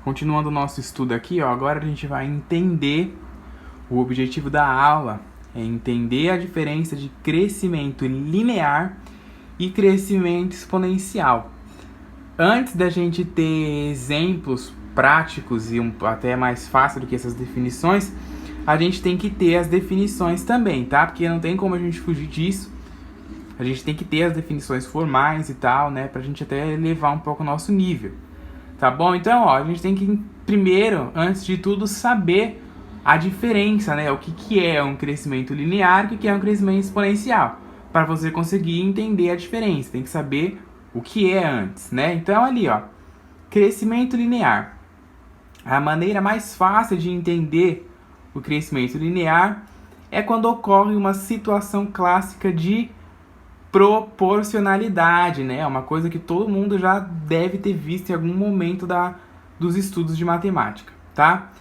Continuando o nosso estudo aqui, ó, agora a gente vai entender o objetivo da aula, é entender a diferença de crescimento linear e crescimento exponencial. Antes da gente ter exemplos práticos e até mais fácil do que essas definições, a gente tem que ter as definições também, tá? Porque não tem como a gente fugir disso. A gente tem que ter as definições formais e tal, né? Pra gente até elevar um pouco o nosso nível. Tá bom? Então, ó, a gente tem que primeiro, antes de tudo, saber a diferença, né? O que é um crescimento linear e o que é um crescimento exponencial. Para você conseguir entender a diferença, tem que saber o que é antes, né? Então, ali, ó, crescimento linear. A maneira mais fácil de entender o crescimento linear é quando ocorre uma situação clássica de proporcionalidade, né? É uma coisa que todo mundo já deve ter visto em algum momento dos estudos de matemática, tá?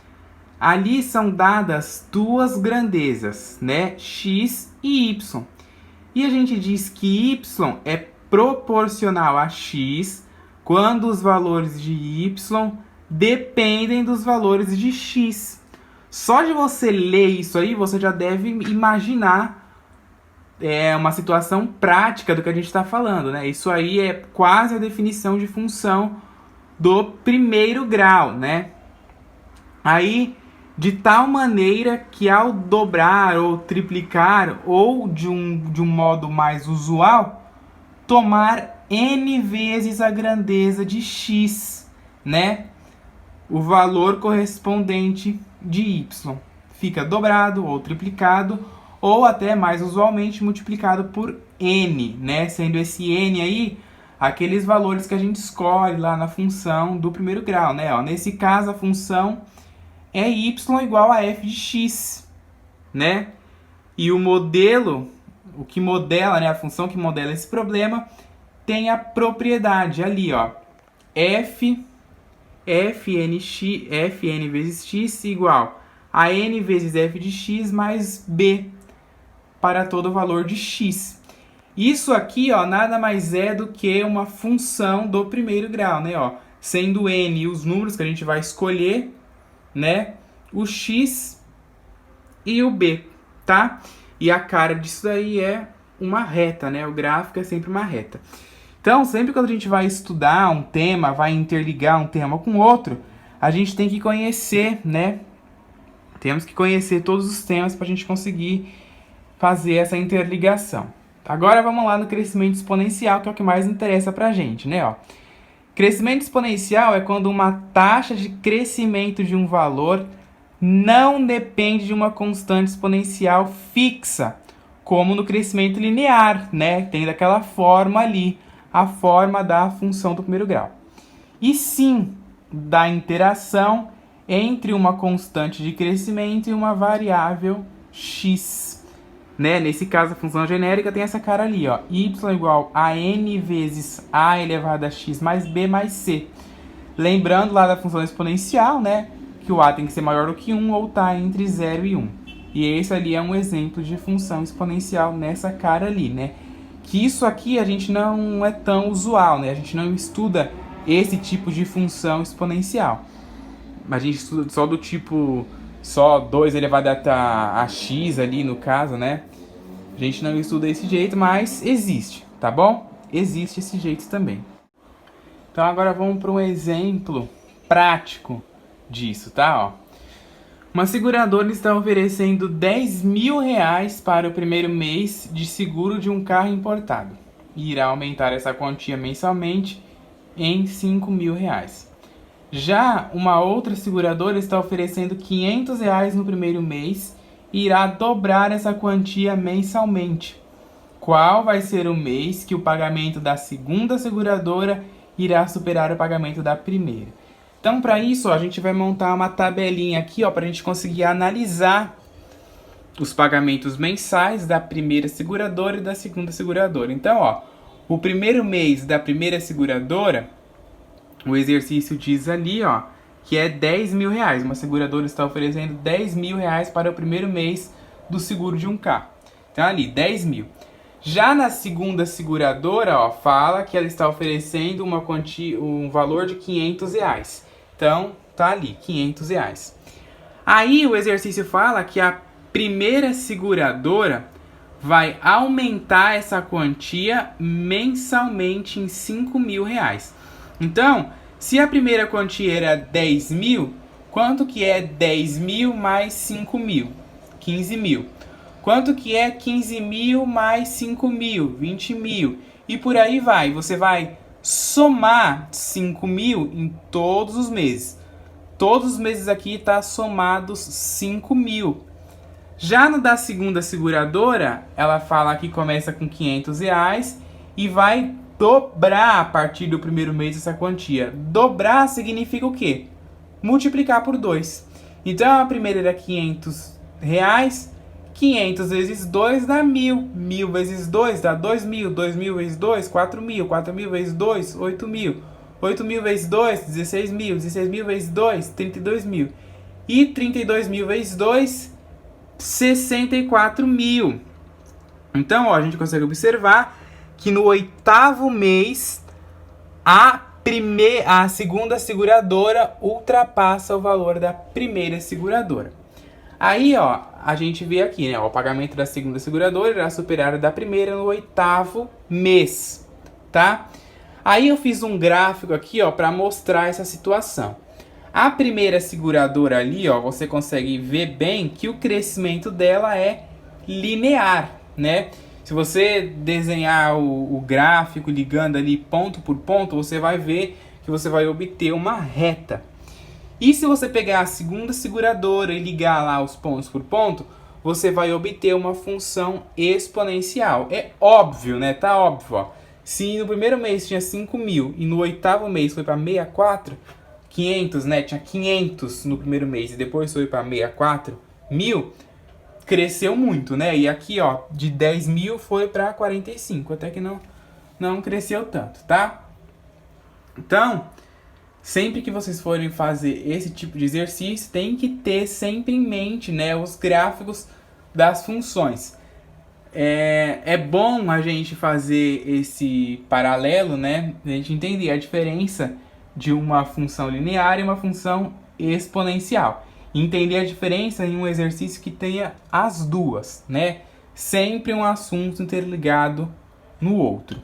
Ali são dadas duas grandezas, né? X e Y. E a gente diz que Y é proporcional a X quando os valores de Y dependem dos valores de X. Só de você ler isso aí, você já deve imaginar uma situação prática do que a gente está falando, né? Isso aí é quase a definição de função do primeiro grau, né? Aí, de tal maneira que ao dobrar ou triplicar, ou de um modo mais usual, tomar n vezes a grandeza de x, né? O valor correspondente de y. Fica dobrado ou triplicado, ou até mais usualmente multiplicado por n, né? Sendo esse n aí aqueles valores que a gente escolhe lá na função do primeiro grau, né? Ó, nesse caso a função é y igual a f de x, né? E o modelo, o que modela, né, a função que modela esse problema tem a propriedade ali, ó, fn vezes x igual a n vezes f de x mais b para todo valor de x. Isso aqui, ó, nada mais é do que uma função do primeiro grau, né, ó, sendo n os números que a gente vai escolher, né, o x e o b, tá? E a cara disso daí é uma reta, né? O gráfico é sempre uma reta. Então, sempre quando a gente vai estudar um tema, vai interligar um tema com outro, a gente tem que conhecer, né? Temos que conhecer todos os temas para a gente conseguir fazer essa interligação. Agora vamos lá no crescimento exponencial, que é o que mais interessa para a gente, né? Ó, crescimento exponencial é quando uma taxa de crescimento de um valor não depende de uma constante exponencial fixa, como no crescimento linear, né? Tem daquela forma ali, a forma da função do primeiro grau. E sim da interação entre uma constante de crescimento e uma variável x, né? Nesse caso, a função genérica tem essa cara ali, ó, y igual a n vezes a elevado a x mais b mais c. Lembrando lá da função exponencial, né, que o a tem que ser maior do que 1 ou tá entre 0 e 1. E esse ali é um exemplo de função exponencial nessa cara ali, né? Que isso aqui a gente não é tão usual, né? A gente não estuda esse tipo de função exponencial. A gente estuda só do tipo, só 2 elevado a x ali no caso, né? A gente não estuda desse jeito, mas existe, tá bom? Existe esse jeito também. Então agora vamos para um exemplo prático disso, tá? Ó, uma seguradora está oferecendo R$10.000 para o primeiro mês de seguro de um carro importado e irá aumentar essa quantia mensalmente em R$5.000. Já uma outra seguradora está oferecendo R$500 no primeiro mês e irá dobrar essa quantia mensalmente. Qual vai ser o mês que o pagamento da segunda seguradora irá superar o pagamento da primeira? Então, para isso, ó, a gente vai montar uma tabelinha aqui, para a gente conseguir analisar os pagamentos mensais da primeira seguradora e da segunda seguradora. Então, ó, o primeiro mês da primeira seguradora, o exercício diz ali, ó, que é R$10.000. Uma seguradora está oferecendo R$10.000 para o primeiro mês do seguro de um carro. Então, ali, 10 mil. Já na segunda seguradora, ó, fala que ela está oferecendo um valor de R$500. Então, tá ali, R$500. Aí o exercício fala que a primeira seguradora vai aumentar essa quantia mensalmente em R$5.000. Então, se a primeira quantia era 10 mil, quanto que é 10 mil mais 5 mil? 15 mil. Quanto que é 15 mil mais 5 mil? 20 mil. E por aí vai. Você vai somar 5 mil em todos os meses. Todos os meses aqui está somados 5 mil. Já no da segunda seguradora, ela fala que começa com R$500 e vai dobrar a partir do primeiro mês essa quantia. Dobrar significa o quê? Multiplicar por 2. Então a primeira era R$500. 500 vezes 2 dá 1.000. 1.000 vezes 2 dá 2.000. 2.000 vezes 2, 4.000. 4.000 vezes 2, 8.000. 8.000 vezes 2, 16.000. 16.000 vezes 2, 32.000. E 32.000 vezes 2, 64.000. Então, ó, a gente consegue observar que no 8º mês a segunda seguradora ultrapassa o valor da primeira seguradora. Aí, ó, a gente vê aqui, né, ó, o pagamento da segunda seguradora irá superar o da primeira no 8º mês, tá? Aí eu fiz um gráfico aqui, ó, para mostrar essa situação. A primeira seguradora ali, ó, você consegue ver bem que o crescimento dela é linear, né? Se você desenhar o gráfico ligando ali ponto por ponto, você vai ver que você vai obter uma reta. E se você pegar a segunda seguradora e ligar lá os pontos por ponto, você vai obter uma função exponencial. É óbvio, né? Tá óbvio, ó. Se no primeiro mês tinha 5 mil e no 8º mês foi para 64, 500, né? Tinha 500 no primeiro mês e depois foi para 64 mil, cresceu muito, né? E aqui, ó, de 10 mil foi para 45, até que não cresceu tanto, tá? Então, sempre que vocês forem fazer esse tipo de exercício, tem que ter sempre em mente, né, os gráficos das funções. É bom a gente fazer esse paralelo, né, a gente entender a diferença de uma função linear e uma função exponencial. Entender a diferença em um exercício que tenha as duas, né? Sempre um assunto interligado no outro.